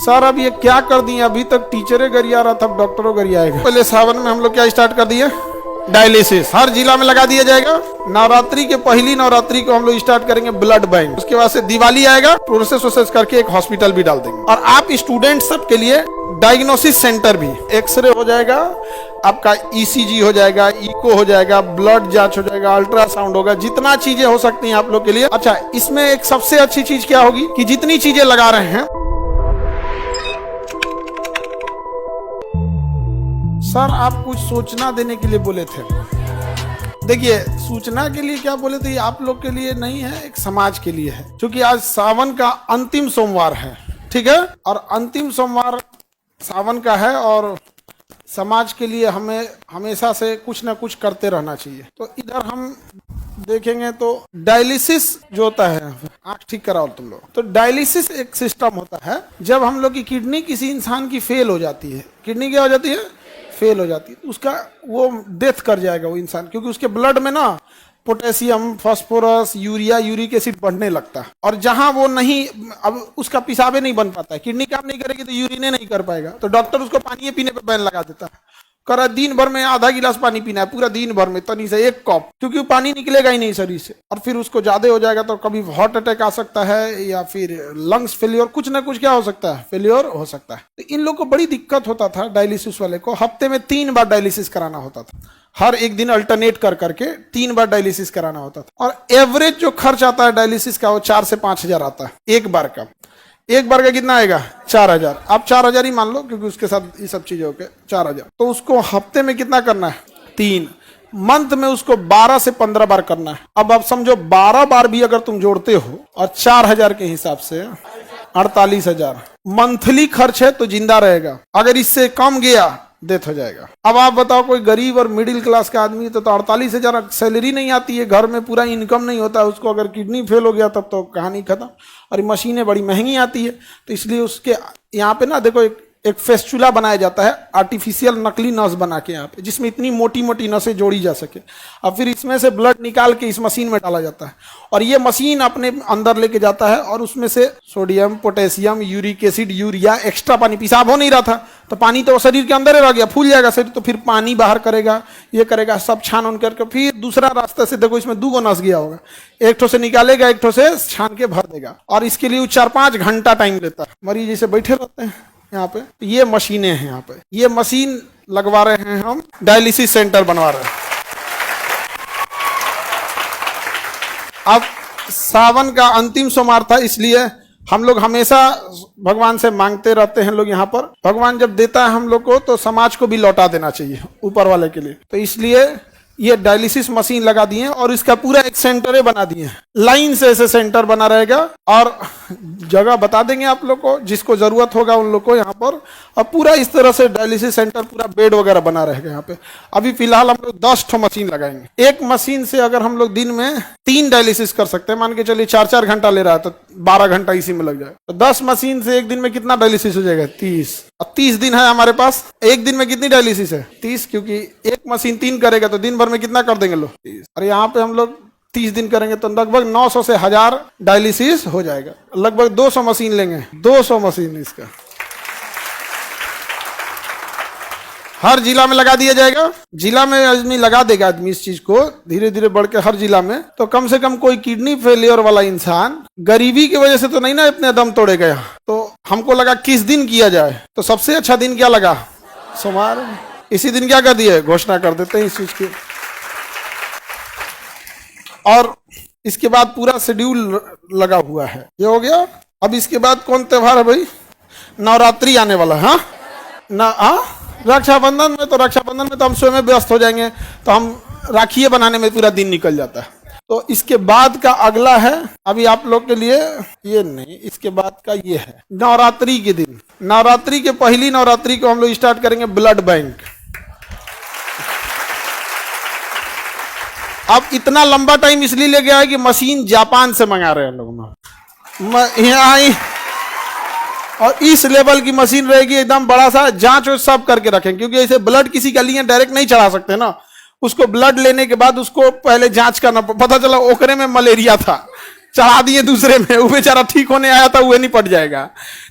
Sir अब ये क्या कर दिए, अभी तक टीचरे गरिया रहा था, अब डॉक्टरों गरिया आएगा। पहले सावन में हम लोग क्या स्टार्ट कर दिए, डायलिसिस हर जिला में लगा दिया जाएगा। नवरात्रि के पहली नवरात्रि को हम लोग स्टार्ट करेंगे ब्लड बैंक। उसके बाद से दिवाली आएगा, प्रोसेस करके एक हॉस्पिटल भी डाल देंगे। और आप स्टूडेंट सब के लिए डायग्नोसिस सेंटर भी, एक्सरे हो जाएगा आपका, ईसीजी हो जाएगा, इको हो जाएगा, ब्लड जांच हो जाएगा, अल्ट्रासाउंड होगा, जितना चीजें हो सकती हैं आप लोग के लिए। अच्छा, इसमें एक सबसे अच्छी चीज क्या होगी कि जितनी चीजें लगा रहे हैं, सर आप कुछ सूचना देने के लिए बोले थे। देखिए, सूचना के लिए क्या बोले थे, ये आप लोग के लिए नहीं है, एक समाज के लिए है। क्योंकि आज सावन का अंतिम सोमवार है, ठीक है, और अंतिम सोमवार सावन का है, और समाज के लिए हमें हमेशा से कुछ ना कुछ करते रहना चाहिए। तो इधर हम देखेंगे तो डायलिसिस जो होता है, आंख ठीक कराओ तुम लोग, तो डायलिसिस एक सिस्टम होता है। जब हम लोग की किडनी किसी इंसान की फेल हो जाती है, किडनी क्या हो जाती है, फेल हो जाती है, उसका वो डेथ कर जाएगा वो इंसान, क्योंकि उसके ब्लड में ना potassium, phosphorus, urea, uric acid बढ़ने लगता है। और जहां वो नहीं, अब उसका पिसाबे नहीं बन पाता है, किडनी काम नहीं करेगी तो यूरिने नहीं कर पाएगा, तो डॉक्टर उसको पानी पीने पे बैन लगा देता है। करा दिन भर में आधा गिलास पानी पीना है, पूरा दिन भर में तनी से एक कप, क्योंकि वो पानी निकलेगा ही नहीं शरीर से। और फिर उसको ज्यादा हो जाएगा तो कभी हार्ट अटैक आ सकता है, या फिर लंग्स फेलियर, कुछ ना कुछ क्या हो सकता है, फेलियर हो सकता है। तो इन लोग को बड़ी दिक्कत होता था, डायलिसिस वाले को हफ्ते में 3 बार डायलिसिस कराना होता था। हर एक दिन अल्टरनेट कर करके 3 बार डायलिसिस कराना होता था। और एवरेज जो खर्च आता है डायलिसिस का, वो 4 से 5 हजार आता है एक बार का। एक बार का कितना आएगा, 4000। आप 4000 ही मान लो, क्योंकि उसके साथ ये सब चीजें होके 4000। तो उसको हफ्ते में कितना करना है, 3। मंथ में उसको 12 से 15 बार करना है। अब आप समझो 12 बार भी अगर तुम जोड़ते हो और 4000 के हिसाब से 48000 मंथली खर्च है, तो जिंदा रहेगा। अगर इससे कम गया, डेथ हो जाएगा। अब आप बताओ, कोई गरीब और मिडिल क्लास का आदमी तो 48000 सैलरी नहीं आती है, घर में पूरा इनकम नहीं होता है उसको, अगर किडनी फेल हो गया तब तो कहानी खत्म। और ये मशीनें बड़ी महंगी आती है, तो इसलिए उसके यहाँ पे ना देखो एक फेस्टुला बनाया जाता है, आर्टिफिशियल नकली नस बना के यहाँ पे, जिसमें इतनी मोटी मोटी नसें जोड़ी जा सके। अब फिर इसमें से ब्लड निकाल के इस मशीन में डाला जाता है, और ये मशीन अपने अंदर लेके जाता है, और उसमें से sodium, potassium, uric acid, urea, extra पानी, पेशाब हो नहीं रहा था तो पानी तो शरीर के अंदर ही रह गया, फूल जाएगा शरीर, तो फिर पानी बाहर करेगा, ये करेगा, सब छान उन करके फिर दूसरा रास्ते से, देखो इसमें 2 नस गया होगा, एक ठो से निकालेगा, एक ठो से छान के भर देगा। और इसके लिए 4-5 घंटा टाइम लेता है। मरीज जैसे बैठे रहते हैं यहाँ पे, ये मशीनें हैं यहाँ पे, ये मशीन लगवा रहे हैं हम, डायलिसिस सेंटर बनवा रहे हैं। अब सावन का अंतिम सोमवार था, इसलिए हम लोग हमेशा भगवान से मांगते रहते हैं लोग यहाँ पर। भगवान जब देता है हम लोग को, तो समाज को भी लौटा देना चाहिए ऊपर वाले के लिए। तो इसलिए ये डायलिसिस मशीन लगा दिए, और इसका पूरा एक सेंटर बना दिए, लाइन से ऐसे सेंटर बना रहेगा, और जगह बता देंगे आप लोग को, जिसको जरूरत होगा उन लोग को यहाँ पर। और पूरा इस तरह से डायलिसिस सेंटर, पूरा बेड वगैरह बना रहेगा यहाँ पे। अभी फिलहाल हम लोग 10 ठो मशीन लगाएंगे। एक मशीन से अगर हम लोग दिन में 3 डायलिसिस कर सकते हैं, मान के चलिए 4-4 घंटा ले रहा है, तो 12 घंटा इसी में लग जाए, तो 10 मशीन से एक दिन में कितना डायलिसिस हो जाएगा, 30। अब 30 दिन है हमारे पास, एक दिन में कितनी डायलिसिस है, 30, क्योंकि एक मशीन 3 करेगा तो दिन भर में कितना कर देंगे लोग, 30। और यहाँ पे हम लोग 30 दिन करेंगे तो लगभग 900 से 1000 डायलिसिस हो जाएगा। लगभग 200 मशीन लेंगे, 200 मशीन इसका हर जिला में लगा दिया जाएगा। जिला में आदमी लगा देगा, आदमी इस चीज को धीरे धीरे बढ़ के हर जिला में, तो कम से कम कोई किडनी फेलियर वाला इंसान गरीबी की वजह से तो नहीं ना इतने दम तोड़ेगा यहाँ। तो हमको लगा किस दिन किया जाए, तो सबसे अच्छा दिन क्या लगा, सोमवार। इसी दिन क्या कर दिए, घोषणा कर देते हैं इस चीज की। और इसके बाद पूरा शेड्यूल लगा हुआ है, ये हो गया। अब इसके बाद कौन त्योहार है भाई, नवरात्रि आने वाला है ना, रक्षाबंधन में, तो रक्षाबंधन में तो हम स्वयं व्यस्त हो जाएंगे, तो हम राखियां बनाने में पूरा दिन निकल जाता है। तो इसके बाद का अगला है, अभी आप लोग के लिए ये नहीं, इसके बाद का ये है नवरात्रि के दिन। नवरात्रि के पहली नवरात्रि को हम लोग स्टार्ट करेंगे ब्लड बैंक। अब इतना लंबा टाइम इसलिए ले गया है कि मशीन जापान से मंगा रहे हैं लोग यहाँ, और इस लेवल की मशीन रहेगी, एकदम बड़ा सा जांच सब करके रखें, क्योंकि ऐसे ब्लड किसी का लिए डायरेक्ट नहीं चढ़ा सकते ना, उसको ब्लड लेने के बाद उसको पहले जांच करना, पता चला ओकरे में मलेरिया था, चढ़ा दिए दूसरे में, वो बेचारा ठीक होने आया था, वो नहीं पट जाएगा।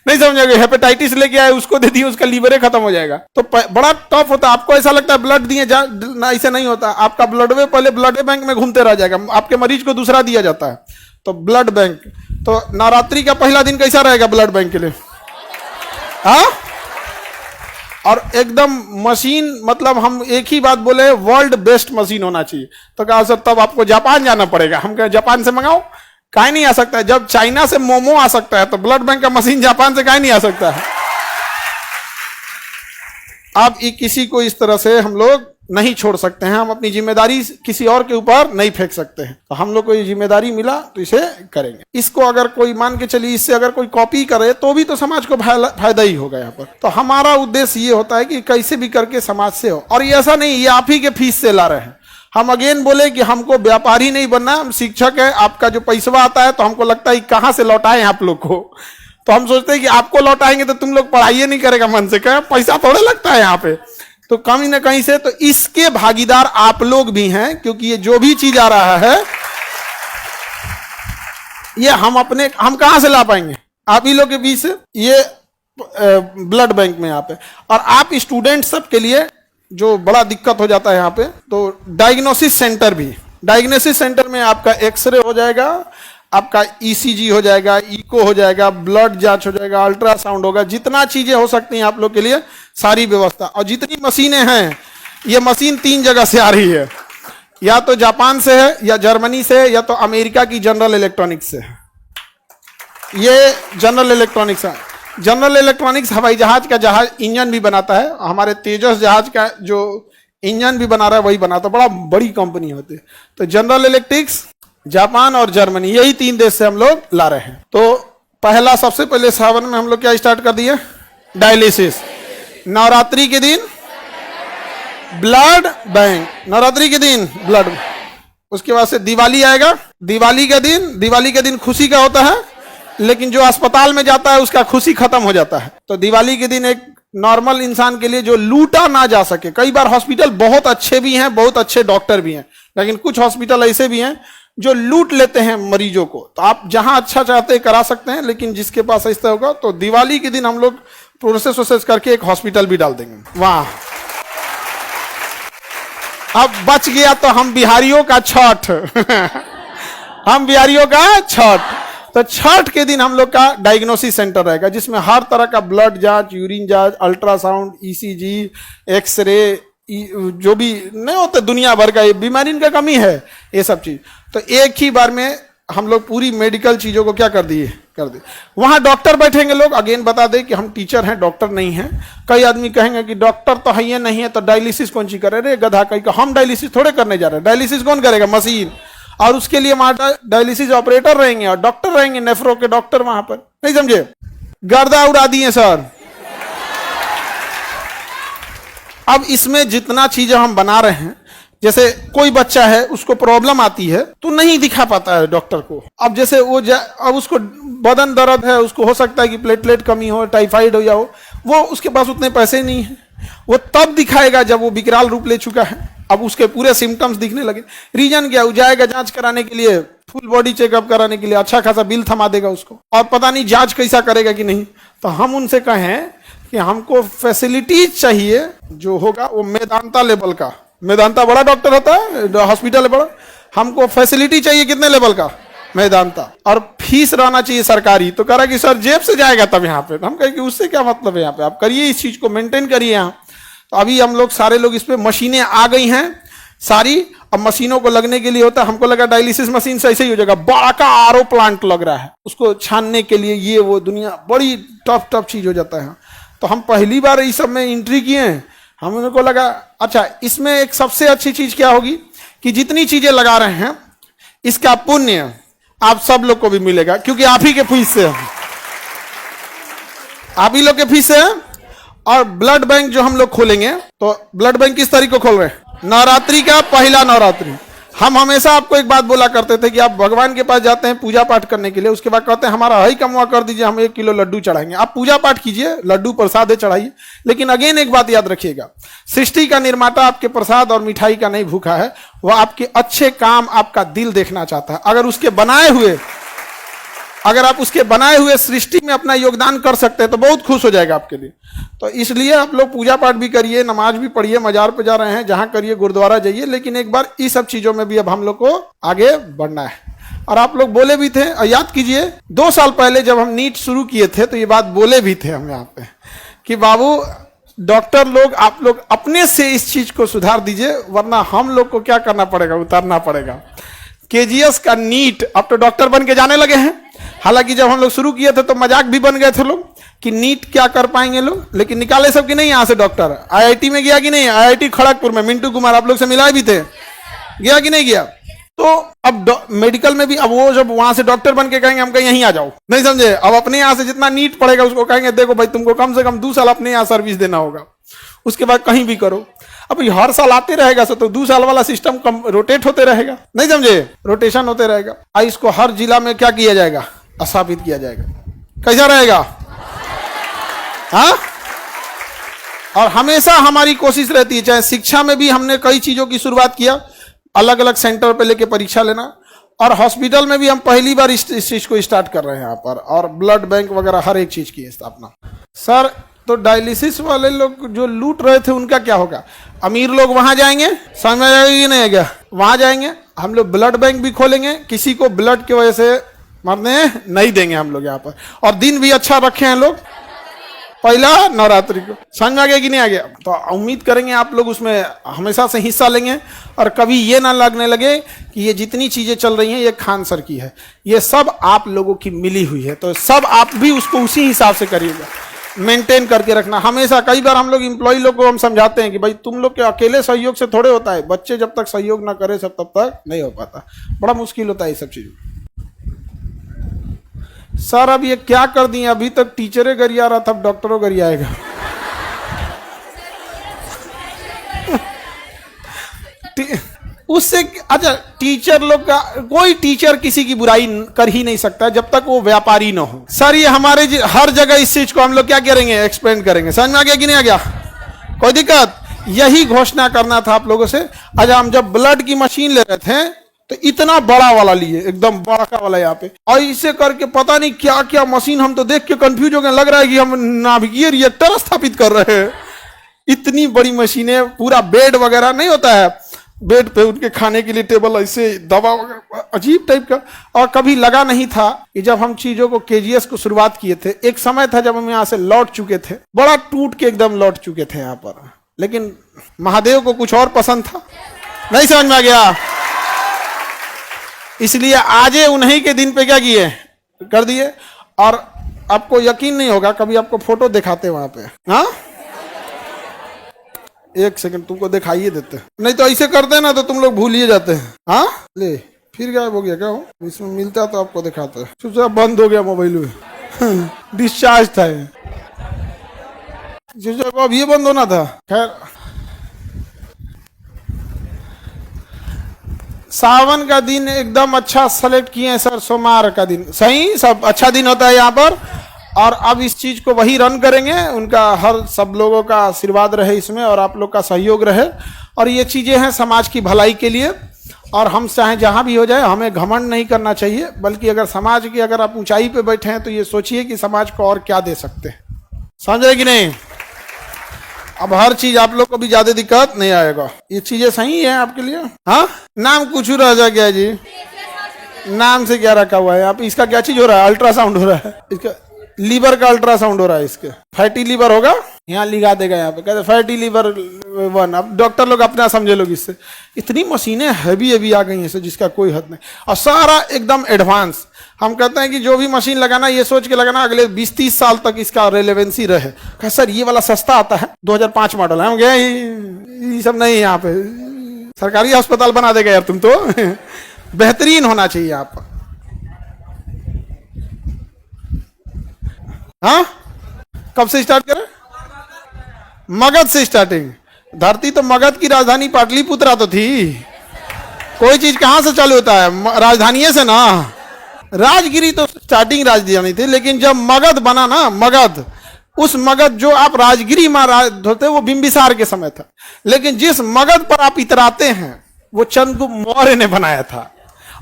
नहीं समझोगे, हेपेटाइटिस लेके आए, उसको दे दिए, उसका लीवर खत्म हो जाएगा। तो बड़ा टफ होता है। आपको ऐसा लगता है ब्लड दिए ना, ऐसे नहीं होता। आपका ब्लड वे पहले ब्लड बैंक में घूमते रह जाएगा, आपके मरीज को दूसरा दिया जाता है। तो ब्लड बैंक, तो नवरात्रि का पहला दिन कैसा रहेगा ब्लड बैंक के लिए? हाँ, और एकदम मशीन, मतलब हम एक ही बात बोले, वर्ल्ड बेस्ट मशीन होना चाहिए। तो कहा सर तब आपको जापान जाना पड़ेगा। हम कहे जापान से मंगाओ, काहे नहीं आ सकता है? जब चाइना से मोमो आ सकता है तो ब्लड बैंक का मशीन जापान से काहे नहीं आ सकता है? अब किसी को इस तरह से हम लोग नहीं छोड़ सकते हैं। हम अपनी जिम्मेदारी किसी और के ऊपर नहीं फेंक सकते हैं। तो हम लोग को ये जिम्मेदारी मिला तो इसे करेंगे। इसको अगर कोई मान के चलिए, इससे अगर कोई कॉपी करे तो भी तो समाज को फायदा ही होगा यहाँ पर। तो हमारा उद्देश्य ये होता है कि कैसे भी करके समाज से हो। और ये ऐसा नहीं ये आप ही के फीस से ला रहे हैं। हम अगेन बोले कि हमको व्यापारी नहीं बनना, हम शिक्षक है। आपका जो पैसा आता है तो हमको लगता है कहाँ से लौटाएं आप लोग को। तो हम सोचते हैं कि आपको लौटाएंगे तो तुम लोग पढ़ाई नहीं करेगा मन से, कहें पैसा थोड़े लगता है यहाँ पे, तो कहीं ना कहीं से। तो इसके भागीदार आप लोग भी हैं, क्योंकि ये जो भी चीज आ रहा है ये हम कहां से ला पाएंगे? आप ही लोग के बीच से। ये ब्लड बैंक में यहाँ पे, और आप स्टूडेंट सब के लिए जो बड़ा दिक्कत हो जाता है यहाँ पे, तो डायग्नोसिस सेंटर भी। डायग्नोसिस सेंटर में आपका एक्सरे हो जाएगा, आपका ईसीजी हो जाएगा, इको हो जाएगा, ब्लड जांच हो जाएगा, अल्ट्रासाउंड होगा, जितना चीजें हो सकती हैं आप लोग के लिए सारी व्यवस्था। और जितनी मशीनें हैं, ये मशीन 3 जगह से आ रही है, या तो जापान से है, या जर्मनी से है, या तो अमेरिका की जनरल इलेक्ट्रॉनिक्स से है। ये जनरल इलेक्ट्रॉनिक्स है। जनरल इलेक्ट्रॉनिक्स हवाई जहाज का इंजन भी बनाता है। हमारे तेजस जहाज का जो इंजन भी बना रहा है वही बनाता है, बड़ा बड़ी कंपनी होती है। तो जनरल इलेक्ट्रिक्स, जापान और जर्मनी, यही 3 देश से हम लोग ला रहे हैं। तो पहला, सबसे पहले सावन में हम लोग क्या स्टार्ट कर दिए? डायलिसिस। नवरात्रि के दिन ब्लड बैंक, नवरात्रि के दिन ब्लड। उसके बाद से दिवाली आएगा। दिवाली के दिन खुशी का होता है, लेकिन जो अस्पताल में जाता है उसका खुशी खत्म हो जाता है। तो दिवाली के दिन एक नॉर्मल इंसान के लिए जो लूटा ना जा सके, कई बार हॉस्पिटल बहुत अच्छे भी हैं, बहुत अच्छे डॉक्टर भी हैं, लेकिन कुछ हॉस्पिटल ऐसे भी हैं जो लूट लेते हैं मरीजों को। तो आप जहां अच्छा चाहते हैं करा सकते हैं, लेकिन जिसके पास ऐसा होगा, तो दिवाली के दिन हम लोग प्रोसेस करके एक हॉस्पिटल भी डाल देंगे वहां। अब बच गया तो हम बिहारियों का छठ हम बिहारियों का छठ। तो छठ के दिन हम लोग का डायग्नोसिस सेंटर रहेगा, जिसमें हर तरह का ब्लड जांच, यूरिन जांच, अल्ट्रासाउंड, ईसीजी, एक्सरे, जो भी नहीं होता दुनिया भर का, ये बीमारी इनका कमी है, ये सब चीज। तो एक ही बार में हम लोग पूरी मेडिकल चीजों को क्या कर दिए। वहां डॉक्टर बैठेंगे। लोग अगेन बता दें कि हम टीचर हैं, डॉक्टर नहीं हैं। कई आदमी कहेंगे कि डॉक्टर तो है नहीं है तो डायलिसिस कौन सी करे रे गधा, कहीं का हम डायलिसिस थोड़े करने जा रहे हैं। डायलिसिस कौन करेगा? मशीन। और उसके लिए वहां डायलिसिस ऑपरेटर रहेंगे और डॉक्टर रहेंगे, नेफ्रो के डॉक्टर वहां पर। नहीं समझे? गर्दा उड़ा दिए सर। अब इसमें जितना चीजें हम बना रहे हैं, जैसे कोई बच्चा है उसको प्रॉब्लम आती है तो नहीं दिखा पाता है डॉक्टर को। अब जैसे अब उसको बदन दर्द है, उसको हो सकता है कि प्लेटलेट कमी हो, टाइफाइड हो, या हो, वो उसके पास उतने पैसे नहीं है। वो तब दिखाएगा जब वो विकराल रूप ले चुका है, अब उसके पूरे सिम्टम्स दिखने लगे। रीजन क्या? वो जाएगा जांच कराने के लिए, फुल बॉडी चेकअप कराने के लिए, अच्छा खासा बिल थमा देगा उसको, और पता नहीं जांच कैसा करेगा कि नहीं। तो हम उनसे कहें कि हमको फैसिलिटीज चाहिए जो होगा वो मेदांता लेवल का। मेदांता बड़ा डॉक्टर होता है, हॉस्पिटल है बड़ा। हमको फैसिलिटी चाहिए कितने लेवल का? मेदांता। और फीस रहना चाहिए सरकारी। तो कह रहा कि सर जेब से जाएगा तब यहाँ पे। हम कहें कि उससे क्या मतलब है, यहाँ पे आप करिए, इस चीज को मेंटेन करिए यहाँ। तो अभी हम लोग सारे लोग इस पे, मशीनें आ गई हैं सारी। अब मशीनों को लगने के लिए होता है, हमको लगा डायलिसिस मशीन से ऐसे ही हो जाएगा। बड़ा का आरओ प्लांट लग रहा है, उसको छानने के लिए ये वो दुनिया बड़ी टफ चीज हो जाता है। तो हम पहली बार इस सब में एंट्री किए हैं। हम को लगा अच्छा इसमें एक सबसे अच्छी चीज क्या होगी कि जितनी चीजें लगा रहे हैं इसका पुण्य आप सब लोग को भी मिलेगा, क्योंकि आप ही के फीस से है, आप ही लोग के फीस से है। और ब्लड बैंक जो हम लोग खोलेंगे, तो ब्लड बैंक किस तारीख को खोल रहे हैं? नवरात्रि का पहला नवरात्रि। हम हमेशा आपको एक बात बोला करते थे कि आप भगवान के पास जाते हैं पूजा पाठ करने के लिए, उसके बाद कहते हैं हमारा हई कमवा कर दीजिए, हम 1 किलो लड्डू चढ़ाएंगे। आप पूजा पाठ कीजिए, लड्डू प्रसाद चढ़ाइए, लेकिन अगेन एक बात याद रखिएगा, सृष्टि का निर्माता आपके प्रसाद और मिठाई का नहीं भूखा है, वह आपके अच्छे काम, आपका दिल देखना चाहता है। अगर उसके बनाए हुए अगर आप उसके बनाए हुए सृष्टि में अपना योगदान कर सकते हैं तो बहुत खुश हो जाएगा आपके लिए। तो इसलिए आप लोग पूजा पाठ भी करिए, नमाज भी पढ़िए, मजार पे जा रहे हैं जहां करिए, गुरुद्वारा जाइए, लेकिन एक बार इस सब चीजों में भी अब हम लोग को आगे बढ़ना है। और आप लोग बोले भी थे, और याद कीजिए 2 साल पहले जब हम नीट शुरू किए थे तो ये बात बोले भी थे हम यहाँ पे कि बाबू डॉक्टर लोग, आप लोग अपने से इस चीज को सुधार दीजिए, वरना हम लोग को क्या करना पड़ेगा, उतारना पड़ेगा। केजीएस का नीट अब तो डॉक्टर बन के जाने लगे हैं। हालांकि जब हम लोग शुरू किए थे तो मजाक भी बन गए थे लोग कि नीट क्या कर पाएंगे लोग, लेकिन निकाले सब कि नहीं यहाँ से डॉक्टर। आईआईटी में गया कि नहीं, आईआईटी खड़गपुर में मिंटू कुमार आप लोग से मिलाए भी थे, गया कि नहीं गया। तो अब मेडिकल में भी अब वो जब वहां से डॉक्टर बन के कहेंगे हम कहीं यहीं आ जाओ, नहीं समझे। अब अपने यहाँ से जितना नीट पड़ेगा उसको कहेंगे देखो भाई तुमको कम से कम 2 साल अपने यहाँ सर्विस देना होगा, उसके बाद कहीं भी करो। अब हर साल आते रहेगा तो 2 साल वाला सिस्टम कम रोटेट होते रहेगा, नहीं समझे, रोटेशन होते रहेगा। और इसको हर जिला में क्या किया जाएगा, स्थापित किया जाएगा। कैसा रहेगा, हाँ। और हमेशा हमारी कोशिश रहती है, चाहे शिक्षा में भी हमने कई चीजों की शुरुआत किया, अलग अलग सेंटर पे लेके परीक्षा लेना, और हॉस्पिटल में भी हम पहली बार इस चीज को स्टार्ट कर रहे हैं यहाँ पर, और ब्लड बैंक वगैरह हर एक चीज की स्थापना। सर तो डायलिसिस वाले लोग जो लूट रहे थे उनका क्या होगा, अमीर लोग वहां जाएंगे, समझ में आएगा कि नहीं आएगा, वहां जाएंगे, हम लोग ब्लड बैंक भी खोलेंगे, किसी को ब्लड की वजह से मरने नहीं देंगे हम लोग यहाँ पर। और दिन भी अच्छा रखे हैं लोग, पहला नवरात्रि को, समझ में आ गया कि नहीं आ गया। तो उम्मीद करेंगे आप लोग उसमें हमेशा से हिस्सा लेंगे, और कभी ये ना लगने लगे कि ये जितनी चीजें चल रही हैं ये खान सर की है, ये सब आप लोगों की मिली हुई है। तो सब आप भी उसको उसी हिसाब से करिएगा, मेंटेन करके रखना हमेशा। कई बार हम लोग एम्प्लॉय लोग को हम समझाते हैं कि भाई तुम लोग के अकेले सहयोग से थोड़े होता है, बच्चे जब तक सहयोग ना करे सब तब तक नहीं हो पाता, बड़ा मुश्किल होता है ये सब चीज। सर अब ये क्या कर दिए, अभी तक टीचरे गरिया रहा था, अब डॉक्टरों गरियाएगा। उससे अच्छा, टीचर लोग का, कोई टीचर किसी की बुराई कर ही नहीं सकता जब तक वो व्यापारी ना हो। सर ये हमारे हर जगह इस चीज को हम लोग क्या करेंगे, एक्सपेंड करेंगे। समझ में आ गया कि नहीं आ गया, कोई दिक्कत। यही घोषणा करना था आप लोगों से। अच्छा हम जब ब्लड की मशीन ले रहे थे तो इतना बड़ा वाला लिए, एकदम बड़ा का वाला यहाँ पे, और इसे करके पता नहीं क्या क्या मशीन, हम तो देख के कंफ्यूज हो गए, लग रहा है कि हम नाभिकीय रिएक्टर स्थापित कर रहे हैं। इतनी बड़ी मशीनें, पूरा बेड वगैरह नहीं होता है, बेड पे उनके खाने के लिए टेबल, ऐसे दवा वगैरह अजीब टाइप का। और कभी लगा नहीं था कि जब हम चीजों को केजीएस को शुरुआत किए थे, एक समय था जब हम यहाँ से लौट चुके थे, बड़ा टूट के एकदम लौट चुके थे यहाँ पर, लेकिन महादेव को कुछ और पसंद था, नहीं समझ में आ गया, इसलिए आजे उन्हीं के दिन पे क्या किए, कर दिए। और आपको यकीन नहीं होगा, कभी आपको फोटो दिखाते वहां पे, हाँ 1 सेकंड तुमको दिखाइए देते, नहीं तो ऐसे करते ना तो तुम लोग भूल ही जाते हैं। हाँ ले फिर गायब हो गया क्या हो, इसमें मिलता तो आपको दिखाते, चुपचाप बंद हो गया मोबाइल में। डिस्चार्ज था अब ये बंद होना था। खैर सावन का दिन एकदम अच्छा सेलेक्ट किए हैं सर, सोमवार का दिन सही, सब अच्छा दिन होता है यहाँ पर। और अब इस चीज को वही रन करेंगे, उनका हर सब लोगों का आशीर्वाद रहे इसमें, और आप लोग का सहयोग रहे। और ये चीजें हैं समाज की भलाई के लिए, और हम चाहे जहां भी हो जाए हमें घमंड नहीं करना चाहिए, बल्कि अगर समाज की, अगर आप ऊंचाई पे बैठे हैं तो ये सोचिए कि समाज को और क्या दे सकते हैं, समझ रहे कि नहीं। अब हर चीज आप लोग को भी ज्यादा दिक्कत नहीं आएगा, ये चीजें सही है आपके लिए। हाँ नाम कुछ रह जा गया जी, नाम से क्या रखा हुआ है आप, इसका क्या चीज हो रहा है, अल्ट्रासाउंड हो रहा है, इसका लीवर का अल्ट्रासाउंड हो रहा है, इसके फैटी लीवर होगा, यहाँ लिखा देगा यहाँ पे, कहते फैटी लीवर 1। अब डॉक्टर लोग अपना समझे लोग, इससे इतनी मशीनें हैवी आ गई हैं जिसका कोई हद नहीं, और सारा एकदम एडवांस। हम कहते हैं कि जो भी मशीन लगाना ये सोच के लगाना अगले 20-30 साल तक इसका रेलेवेंसी रहे। सर ये वाला सस्ता आता है, 2005 मॉडल है, हम गए ये सब नहीं, यहाँ पे सरकारी अस्पताल बना देगा यार तुम तो। बेहतरीन होना चाहिए आप। हाँ कब से स्टार्ट करें, मगध से स्टार्टिंग। धरती तो मगध की राजधानी पाटलिपुत्रा तो थी, कोई चीज कहां से चालू होता है, राजधानी से ना। राजगिरी तो स्टार्टिंग राजधानी थी, लेकिन जब मगध बना ना, मगध, उस मगध जो आप राजगिरी में राज होते वो बिंबिसार के समय था, लेकिन जिस मगध पर आप इतराते हैं वो चंद्रगुप्त मौर्य ने बनाया था।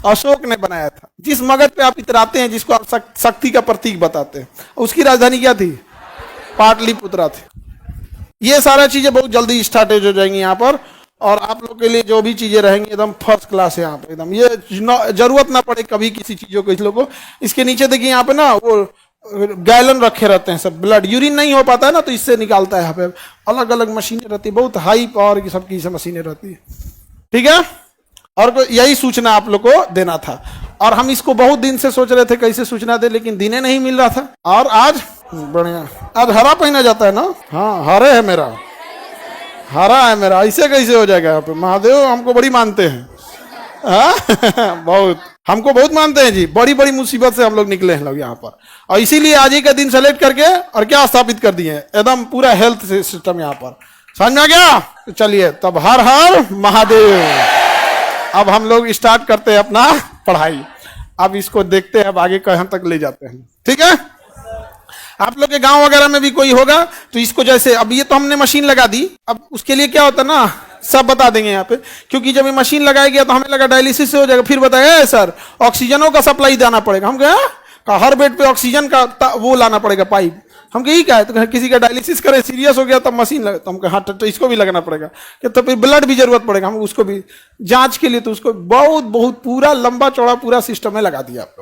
अशोक ने बनाया था। जिस मगध पे आप इतराते हैं, जिसको आप शक्ति का प्रतीक बताते हैं, उसकी राजधानी क्या थी? पाटलिपुत्रा थी। ये सारा चीजें बहुत जल्दी स्टार्टेज हो जाएंगी यहाँ पर, और आप लोग के लिए जो भी चीजें रहेंगी एकदम फर्स्ट क्लास है यहाँ पे एकदम। ये जरूरत ना पड़े कभी किसी चीजों को इस लोगों को। इसके नीचे देखिए यहाँ पे ना वो गैलन रखे रहते हैं, सब ब्लड यूरिन नहीं हो पाता है ना, तो इससे निकालता है। यहाँ पे अलग अलग मशीनें रहती है, बहुत हाई पावर की सबकी मशीनें रहती है। ठीक है, और यही सूचना आप लोग को देना था, और हम इसको बहुत दिन से सोच रहे थे कैसे सूचना दे, लेकिन दिने नहीं मिल रहा था। और आज बढ़िया, आज हरा पहना जाता है ना। हाँ, हरे है मेरा, हरा है मेरा, ऐसे कैसे हो जाएगा? यहाँ पे महादेव हमको बड़ी मानते हैं। बहुत, हमको बहुत मानते हैं जी। बड़ी बड़ी मुसीबत से हम लोग निकले हैं लोग यहाँ पर, और इसीलिए आज ही का दिन सेलेक्ट करके और क्या स्थापित कर दिए एकदम पूरा हेल्थ सिस्टम यहाँ पर। समझ में आ गया? तो चलिए तब हर हर महादेव। अब हम लोग स्टार्ट करते हैं अपना पढ़ाई। अब इसको देखते हैं अब आगे कहाँ तक ले जाते हैं। ठीक है, आप लोग के गांव वगैरह में भी कोई होगा तो इसको, जैसे अब ये तो हमने मशीन लगा दी, अब उसके लिए क्या होता है ना, सब बता देंगे यहाँ पे। क्योंकि जब ये मशीन लगाया गया तो हमें लगा डायलिसिस से हो जाएगा, फिर बताया सर ऑक्सीजनों का सप्लाई देना पड़ेगा। हम कहा हर बेड पे ऑक्सीजन का वो लाना पड़ेगा पाइप। हम यही क्या है, तो किसी का डायलिसिस करे सीरियस हो गया तब मशीन लगा, तो हम कहा हाँ तो इसको भी लगना पड़ेगा, कि तो फिर ब्लड भी जरूरत पड़ेगा, हम उसको भी जांच के लिए, तो उसको बहुत बहुत पूरा लंबा चौड़ा पूरा सिस्टम में लगा दिया आप लोग।